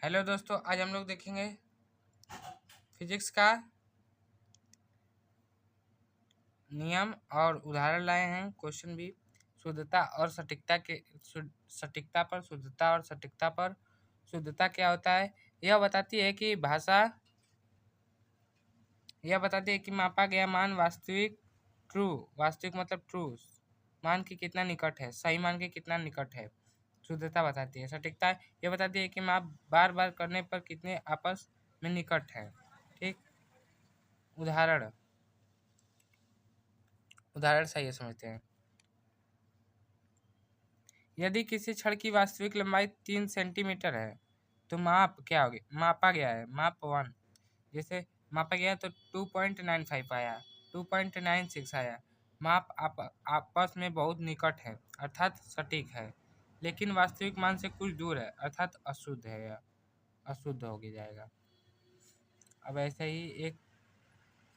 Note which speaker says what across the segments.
Speaker 1: Hello दोस्तों, आज हम लोग देखेंगे फिजिक्स का नियम और उदाहरण लाए हैं। क्वेश्चन भी शुद्धता और सटीकता के सटीकता पर शुद्धता और सटीकता पर। शुद्धता क्या होता है? यह बताती है कि मापा गया मान वास्तविक वास्तविक मतलब ट्रू मान के कितना निकट है, सही मान के कितना निकट है। शुद्धता बताती है। सटीकता यह बताती है कि माप बार बार करने पर कितने आपस में निकट है। ठीक। उदाहरण उदाहरण सही है, समझते हैं। यदि किसी छड़ की वास्तविक लंबाई 3 सेंटीमीटर है तो माप क्या होगी? मापा गया है, माप 1 जैसे मापा गया तो 2.95 आया, 2.96 आया। माप आपस में बहुत निकट है अर्थात सटीक है, लेकिन वास्तविक मान से कुछ दूर है अर्थात अशुद्ध है या अशुद्ध हो गया जाएगा। अब ऐसे ही एक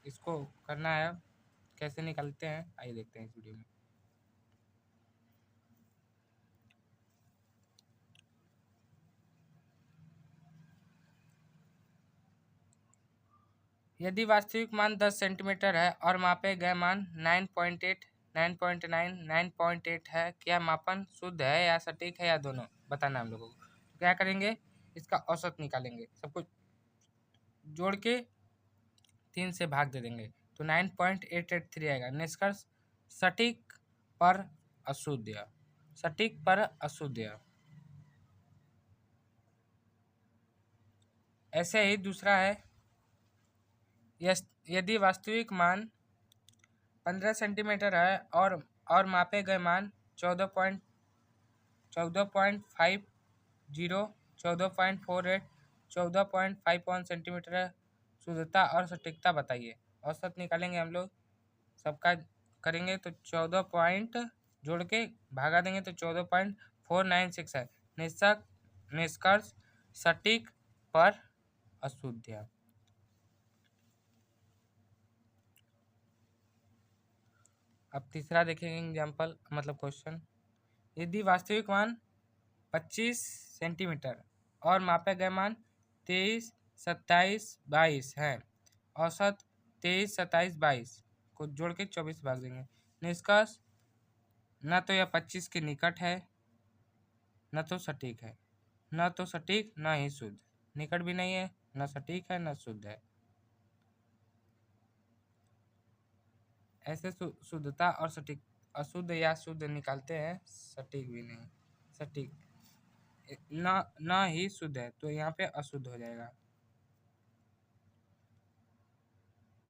Speaker 1: इसको करना है, कैसे निकालते हैं आइए देखते हैं इस वीडियो में। यदि वास्तविक मान 10 सेंटीमीटर है और मापे गए मान 9.8, 9.9, 9.8 है, क्या मापन शुद्ध है या सटीक है या दोनों बताना हम लोगों को। तो क्या करेंगे, इसका औसत निकालेंगे, सब कुछ जोड़ के 3 से भाग दे देंगे तो 9.883 आएगा। निष्कर्ष सटीक पर अशुद्ध, सटीक पर अशुद्ध। ऐसे ही दूसरा है, यदि वास्तविक मान 15 सेंटीमीटर है और मापे गए मान 14.50, 14.48, 14.51 सेंटीमीटर है। शुद्धता और सटीकता बताइए। औसत निकालेंगे हम लोग, सबका करेंगे तो 14 पॉइंट जोड़ के भागा देंगे तो 14.496 है। निष्कर्ष सटीक पर अशुद्ध। अब तीसरा देखेंगे एग्जाम्पल मतलब क्वेश्चन। यदि वास्तविक मान 25 सेंटीमीटर और मापे गए मान 23, 27, 22 है, औसत 23, 27, 22 को जोड़ के 24 भाग देंगे। निष्कर्ष न तो यह 25 के निकट है न तो सटीक है, न तो सटीक न ही शुद्ध। निकट भी नहीं है, न सटीक है न शुद्ध है। ऐसे शुद्धता और सटीक अशुद्ध या शुद्ध निकालते हैं, सटीक भी नहीं, सटीक न ही शुद्ध है तो यहाँ पे अशुद्ध हो जाएगा।